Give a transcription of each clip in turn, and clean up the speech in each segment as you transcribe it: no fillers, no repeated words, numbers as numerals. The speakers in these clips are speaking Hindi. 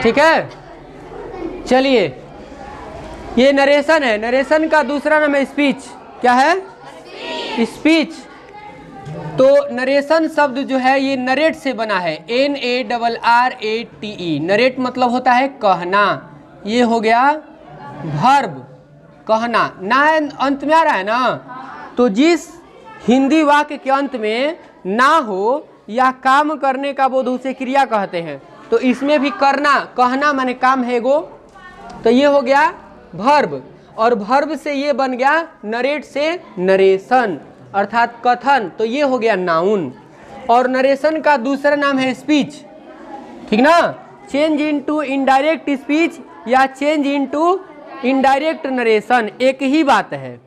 ठीक है, चलिए ये नरेशन है। नरेशन का दूसरा नाम है स्पीच। क्या है? स्पीच। तो नरेशन शब्द जो है ये नरेट से बना है, NARRATE। नरेट मतलब होता है कहना। ये हो गया वर्ब, कहना। ना अंत में आ रहा है ना, तो जिस हिंदी वाक्य के अंत में ना हो या काम करने का बोध उसे क्रिया कहते हैं। तो इसमें भी करना, कहना माने काम है गो, तो ये हो गया वर्ब। और वर्ब से ये बन गया नरेट से नरेशन अर्थात कथन, तो ये हो गया नाउन। और नरेशन का दूसरा नाम है स्पीच, ठीक ना। चेंज इनटू इनडायरेक्ट स्पीच या चेंज इनटू इनडायरेक्ट नरेशन एक ही बात है,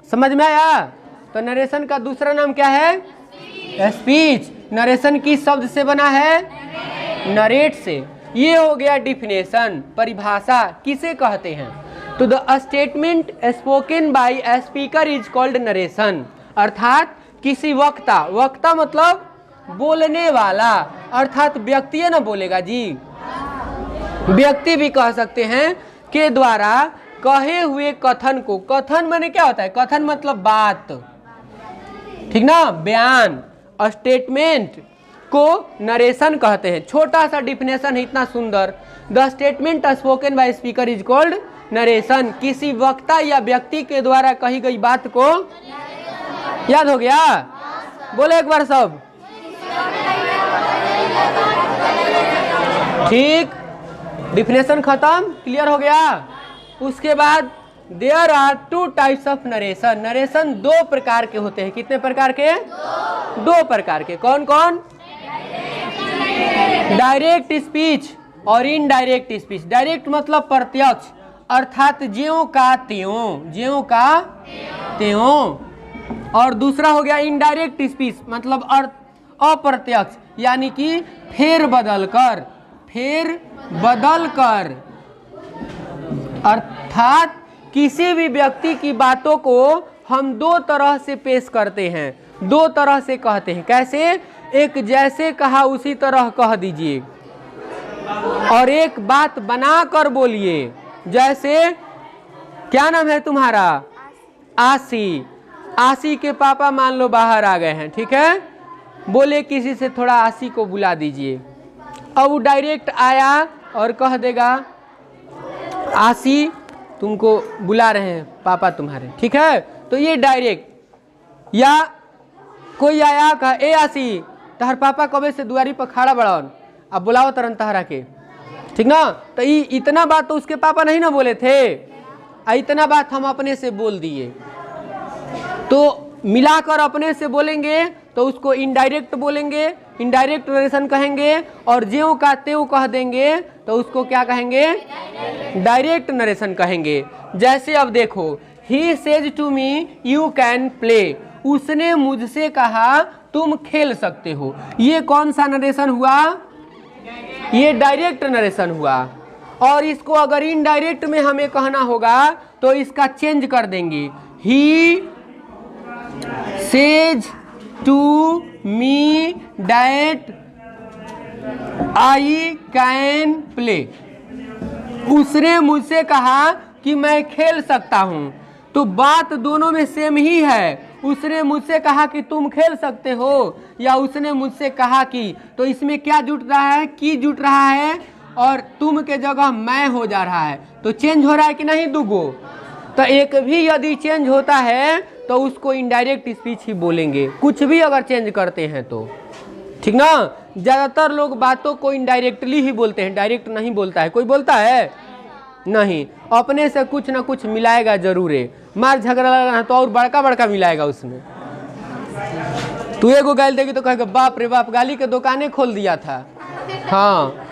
समझ में आया। तो नरेशन का दूसरा नाम क्या है? स्पीच। नरेशन किस शब्द से बना है? नरेट से। ये हो गया डिफिनेशन, परिभाषा किसे कहते हैं। तो the statement spoken by a speaker is called narration. अर्थात किसी वक्ता, वक्ता मतलब बोलने वाला, अर्थात व्यक्ति है ना बोलेगा जी, व्यक्ति भी कह सकते हैं, के द्वारा कहे हुए कथन को। कथन माने क्या होता है? कथन मतलब बात, ठीक ना, बयान। स्टेटमेंट को नरेशन कहते हैं। छोटा सा डिफिनेशन है, इतना सुंदर। The statement spoken by speaker is called narration. किसी वक्ता या व्यक्ति के द्वारा कही गई बात को, याद हो गया? बोले एक बार सब। ठीक, डिफिनेशन खत्म, क्लियर हो गया। उसके बाद there are two types of narration. Narration दो प्रकार के होते हैं। कितने प्रकार के? दो प्रकार के। कौन कौन? डायरेक्ट स्पीच और इनडायरेक्ट स्पीच। डायरेक्ट मतलब प्रत्यक्ष, अर्थात ज्यों का त्यों, ज्यों का त्यों। और दूसरा हो गया इनडायरेक्ट स्पीच, मतलब अप्रत्यक्ष, यानी कि फेर बदल कर, फेर बदल कर। अर्थात किसी भी व्यक्ति की बातों को हम दो तरह से पेश करते हैं, दो तरह से कहते हैं। कैसे? एक जैसे कहा उसी तरह कह दीजिए, और एक बात बना कर बोलिए। जैसे क्या नाम है तुम्हारा? आसी। आसी के पापा मान लो बाहर आ गए हैं, ठीक है, बोले किसी से थोड़ा आसी को बुला दीजिए। अब वो डायरेक्ट आया और कह देगा आसी तुमको बुला रहे हैं पापा तुम्हारे, ठीक है। तो ये डायरेक्ट। या कोई आया कहा ए आसी तहर पापा कबे से दुआरी पर खड़ा बड़न, अब बुलाओ तरन तहरा के, ठीक ना। तो इतना बात तो उसके पापा नहीं ना बोले थे, इतना बात हम अपने से बोल दिए। तो मिलाकर अपने से बोलेंगे तो उसको इनडायरेक्ट बोलेंगे, इनडायरेक्ट नरेशन कहेंगे। और ज्यों का त्यों कह देंगे तो उसको क्या कहेंगे? डायरेक्ट नरेशन कहेंगे। जैसे अब देखो, he says to me you can play. उसने मुझसे कहा तुम खेल सकते हो। ये कौन सा नरेशन हुआ? ये डायरेक्ट नरेशन हुआ। और इसको अगर इनडायरेक्ट में हमें कहना होगा तो इसका चेंज कर देंगे। He says to me that I can play. उसने मुझसे कहा कि मैं खेल सकता हूं। तो बात दोनों में सेम ही है। उसने मुझसे कहा कि तुम खेल सकते हो, या उसने मुझसे कहा कि, तो इसमें क्या जुट रहा है? की जुट रहा है, और तुम के जगह मैं हो जा रहा है। तो चेंज हो रहा है कि नहीं दुगो? तो एक भी यदि चेंज होता है तो उसको इनडायरेक्ट स्पीच ही बोलेंगे, कुछ भी अगर चेंज करते हैं तो, ठीक ना। ज़्यादातर लोग बातों को इनडायरेक्टली ही बोलते हैं, डायरेक्ट नहीं बोलता है। कोई बोलता है? नहीं, अपने से कुछ ना कुछ मिलाएगा जरूर है। मार झगड़ा लगा तो और बड़का बड़का मिलाएगा उसमें। तू एगो गाली देगी तो कहेगा बाप रे बाप, गाली के दुकानें खोल दिया था। हाँ,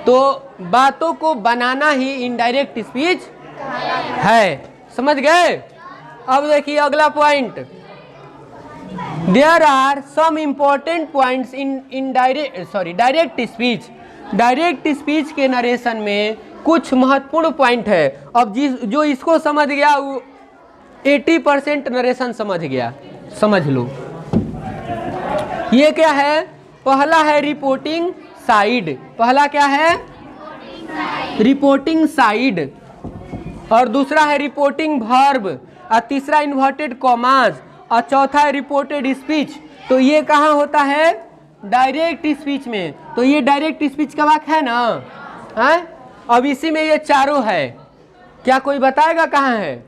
तो बातों को बनाना ही इनडायरेक्ट स्पीच है, समझ गए। अब देखिए अगला point, there are some important points in direct speech. Direct speech के नरेशन में कुछ महत्वपूर्ण पॉइंट है। अब जो इसको समझ गया वो 80% नरेशन समझ गया, समझ लो। ये क्या है? पहला है रिपोर्टिंग साइड। पहला क्या है? रिपोर्टिंग साइड, और दूसरा है रिपोर्टिंग वर्ब, और तीसरा इन्वर्टेड कॉमाज, और चौथा है रिपोर्टेड स्पीच। तो ये कहाँ होता है? डायरेक्ट स्पीच में। तो ये डायरेक्ट स्पीच का वाक्य है ना, है? अब इसी में ये चारों है। क्या कोई बताएगा कहाँ है?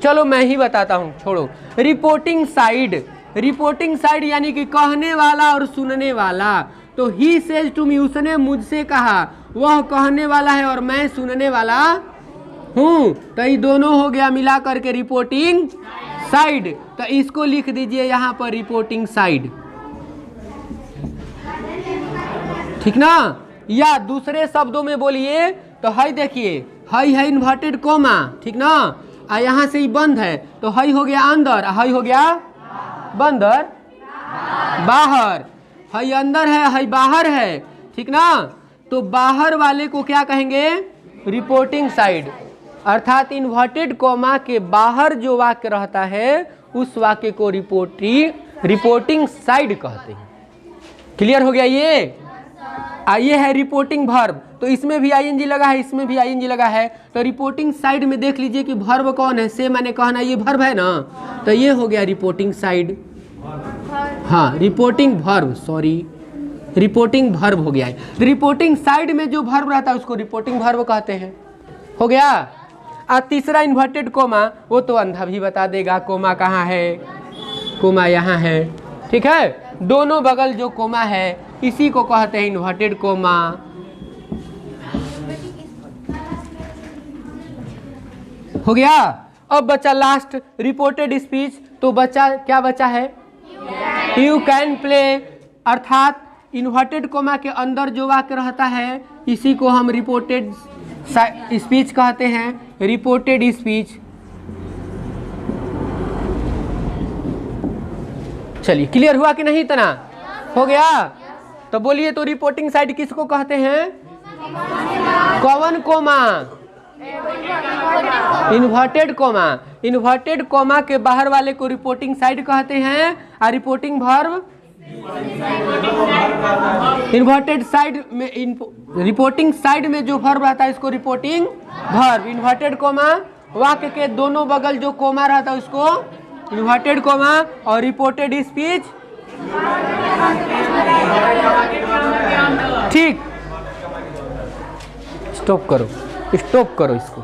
चलो मैं ही बताता हूँ, छोड़ो। रिपोर्टिंग साइड, रिपोर्टिंग साइड यानी कि कहने वाला और सुनने वाला। तो ही सेज टू मी, उसने मुझसे कहा, वह कहने वाला है और मैं सुनने वाला हूँ। तो ये दोनों हो गया मिला करके रिपोर्टिंग साइड। तो इसको लिख दीजिए यहाँ पर रिपोर्टिंग साइड, ठीक ना? या दूसरे शब्दों में बोलिए तो हाई देखिए, हाई है इन्वर्टेड कोमा, ठीक ना? यहाँ से ही बंद है, तो हाई हो गया अंदर, हाई हो गया बंदर बाहर, हाई अंदर है, हाई बाहर है, ठीक ना? तो बाहर वाले को क्या कहेंगे? Reporting side. अर्थात इन्वर्टेड कोमा के बाहर जो वाक्य रहता है उस वाक्य को रिपोर्टिंग साइड कहते हैं। क्लियर हो गया ये? ये है रिपोर्टिंग वर्ब। तो इसमें भी आईएनजी लगा है, इसमें भी आईएनजी लगा है। तो रिपोर्टिंग साइड में देख लीजिए कि वर्ब कौन है? से मैंने कहना, ये वर्ब है ना, तो ये हो गया रिपोर्टिंग साइड। हाँ, reporting verb, sorry, reporting verb हो गया है। रिपोर्टिंग साइड में जो वर्ब रहता है उसको रिपोर्टिंग वर्ब कहते हैं। हो गया? तीसरा इन्वर्टेड कोमा, वो तो अंधा भी बता देगा कोमा कहाँ है। कोमा यहाँ है, ठीक है? दोनों बगल जो कोमा है इसी को कहते हैं इन्वर्टेड कोमा। हो गया? अब बचा लास्ट रिपोर्टेड स्पीच। तो बचा क्या बचा है? You can play. अर्थात इन्वर्टेड कोमा के अंदर जो वाक्य रहता है इसी को हम रिपोर्टेड स्पीच कहते हैं, रिपोर्टेड स्पीच। चलिए, क्लियर हुआ कि नहीं? इतना हो गया? तो बोलिए, तो रिपोर्टिंग साइड किसको कहते हैं? कौन comma? Inverted comma. Inverted comma के बाहर वाले को रिपोर्टिंग साइड कहते हैं, और रिपोर्टिंग वर्ब इन्वर्टेड साइड में, रिपोर्टिंग साइड में जो वर्ब रहता है इसको रिपोर्टिंग वर्ब। इन्वर्टेड कोमा, वाक्य के दोनों बगल जो कोमा रहता है उसको इन्वर्टेड कोमा, और रिपोर्टेड स्पीच। ठीक, स्टॉप करो, स्टॉप करो इसको।